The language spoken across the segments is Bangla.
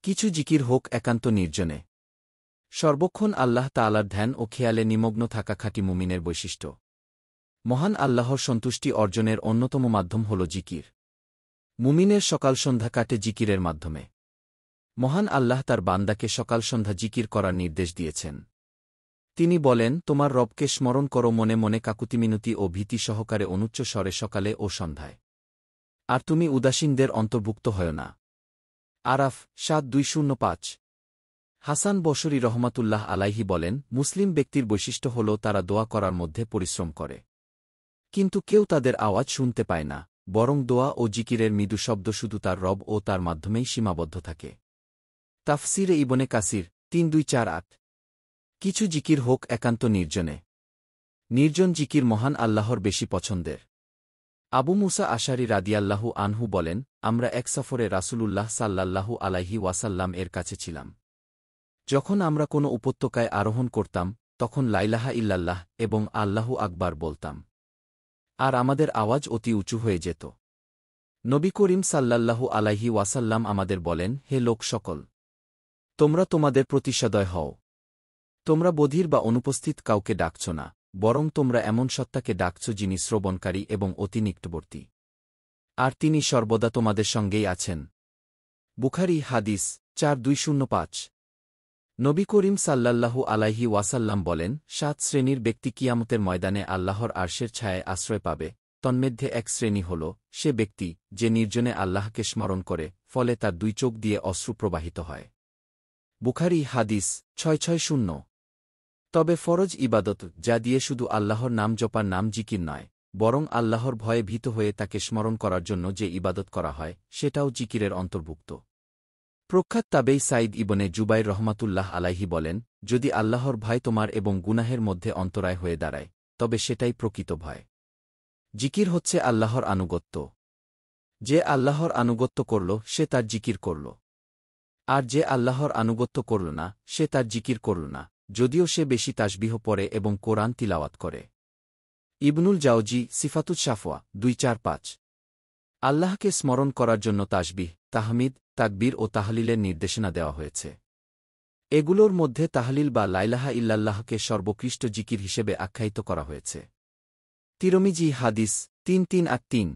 কিছু জিকির হোক একান্ত নির্জনে। সর্বক্ষণ আল্লাহ তাআলার ধ্যান ও খেয়ালে নিমগ্ন থাকা খাঁটি মুমিনের বৈশিষ্ট্য। মহান আল্লাহর সন্তুষ্টি অর্জনের অন্যতম মাধ্যম হল জিকির। মুমিনের সকাল সন্ধ্যা কাটে জিকিরের মাধ্যমে। মহান আল্লাহ তার বান্দাকে সকাল সন্ধ্যা জিকির করার নির্দেশ দিয়েছেন। তিনি বলেন, তোমার রবকে স্মরণ করো মনে মনে কাকুতিমিনতি ও ভীতি সহকারে অনুচ্চ স্বরে সকালে ও সন্ধ্যায়। আর তুমি উদাসীনদের অন্তর্ভুক্ত হয় না। আরাফ ৭-২০৫। হাসান বসরি রহমাতুল্লাহ আলাইহি বলেন, মুসলিম ব্যক্তির বৈশিষ্ট্য হল তারা দোয়া করার মধ্যে পরিশ্রম করে। কিন্তু কেউ তাদের আওয়াজ শুনতে পায় না, বরং দোয়া ও জিকিরের মৃদু শব্দ শুধু তার রব ও তার মাধ্যমেই সীমাবদ্ধ থাকে। তাফসিরে ইবনে কাসির ৩-২-৪-৮। কিছু জিকির হোক একান্ত নির্জনে। নির্জন জিকির মহান আল্লাহর বেশি পছন্দের। আবু মুসা আশারি রাদিয়াল্লাহু আনহু বলেন, আমরা এক সফরে রাসূলুল্লাহ সাল্লাল্লাহু আলাইহি ওয়াসাল্লাম এর কাছে ছিলাম। যখন আমরা কোনো উপত্যকায় আরোহণ করতাম, তখন লা ইলাহা ইল্লাল্লাহ এবং আল্লাহু আকবার বলতাম। আর আমাদের আওয়াজ অতি উঁচু হয়ে যেত। নবী করিম সাল্লাল্লাহু আলাইহি ওয়াসাল্লাম আমাদের বলেন, হে লোক সকল! তোমরা তোমাদের প্রতি সদয় হও। তোমরা বধির বা অনুপস্থিত কাউকে ডাকছ না, বরং তোমরা এমন সত্তাকে ডাকছ যিনি শ্রবণকারী এবং অতি নিকটবর্তী। আর তিনি সর্বদা তোমাদের সঙ্গেই আছেন। বুখারী হাদিস ৪-২০৫। নবী করিম সাল্লাল্লাহু আলাইহি ওয়াসাল্লাম বলেন, ৭ শ্রেণীর ব্যক্তি কিয়ামতের ময়দানে আল্লাহর আরশের ছায়ায় আশ্রয় পাবে। তন্মধ্যে এক শ্রেণী হল সে ব্যক্তি যে নির্জনে আল্লাহকে স্মরণ করে, ফলে তার ২ চোখ দিয়ে অশ্রু প্রবাহিত হয়। বুখারী হাদিস ৬৬০। তবে ফরজ ইবাদত, যা দিয়ে শুধু আল্লাহর নাম জপার নাম জিকির নয়, বরং আল্লাহর ভয়ে ভীত হয়ে তাকে স্মরণ করার জন্য যে ইবাদত করা হয়, সেটাও জিকিরের অন্তর্ভুক্ত। প্রখ্যাত তাবেই সাইদ ইবনে জুবাইর রহমাতুল্লাহ আলাইহি বলেন, যদি আল্লাহর ভয় তোমার এবং গুনাহের মধ্যে অন্তরায় হয়ে দাঁড়ায়, তবে সেটাই প্রকৃত ভয়। জিকির হচ্ছে আল্লাহর আনুগত্য। যে আল্লাহর আনুগত্য করল, সে তার জিকির করল। আর যে আল্লাহর আনুগত্য করল না, সে তার জিকির করল না, যদিও সে বেশি তাসবিহ পড়ে এবং কোরআন তিলাওয়াত করে। ইবনুল জাওজি সিফাতুস শাফওয়া ২-৪-৫। আল্লাহকে স্মরণ করার জন্য তাসবিহ, তাহমিদ, তাকবীর ও তাহলিলের নির্দেশনা দেওয়া হয়েছে। এগুলোর মধ্যে তাহলিল বা লা ইলাহা ইল্লাল্লাহকে সর্বোৎকৃষ্ট জিকির হিসেবে আখ্যায়িত করা হয়েছে। তিরমিজি হাদিস ৩-৩-৮-৩।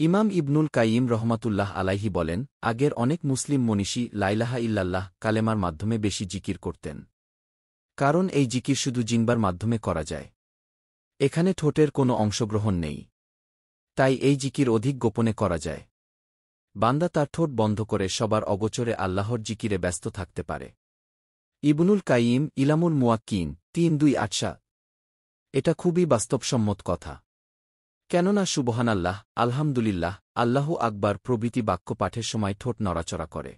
ইমাম ইবনুল কাইয়িম রহমাতুল্লাহ আলাইহি বলেন, আগের অনেক মুসলিম মনীষী লা ইলাহা ইল্লাল্লাহ কালেমার মাধ্যমে বেশি জিকির করতেন। কারণ এই জিকির শুধু জিহ্বার মাধ্যমে করা যায়। এখানে ঠোঁটের কোনো অংশগ্রহণ নেই। তাই এই জিকির অধিক গোপনে করা যায়। বান্দা তার ঠোঁট বন্ধ করে সবার অগোচরে আল্লাহর জিকিরে ব্যস্ত থাকতে পারে। ইবনুল কাইয়িম ইলামুল মুওয়াক্কিন ৩-২-৮। এটা খুবই বাস্তবসম্মত কথা। কেননা সুবহানাল্লাহ, আলহামদুলিল্লাহ, আল্লাহু আকবার প্রভৃতি বাক্য পাঠের সময় ঠোঁট নড়াচড়া করে।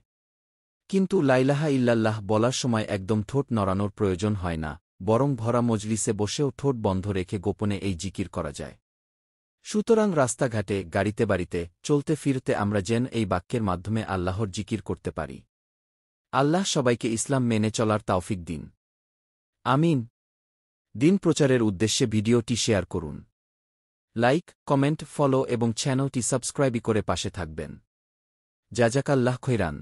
কিন্তু লা ইলাহা ইল্লাল্লাহ বলার সময় একদম ঠোঁট নড়ানোর প্রয়োজন হয় না, বরং ভরা মজলিসে বসেও ঠোঁট বন্ধ রেখে গোপনে এই জিকির করা যায়। সুতরাং রাস্তাঘাটে, গাড়িতে বাড়িতে, চলতে ফিরতে আমরা যেন এই বাক্যের মাধ্যমে আল্লাহর জিকির করতে পারি। আল্লাহ সবাইকে ইসলাম মেনে চলার তাওফিক দিন। আমিন। দিন প্রচারের উদ্দেশ্যে ভিডিওটি শেয়ার করুন। লাইক, কমেন্ট, ফলো এবং চ্যানেলটি সাবস্ক্রাইব করে পাশে থাকবেন। জাযাকাল্লাহ খৈরান।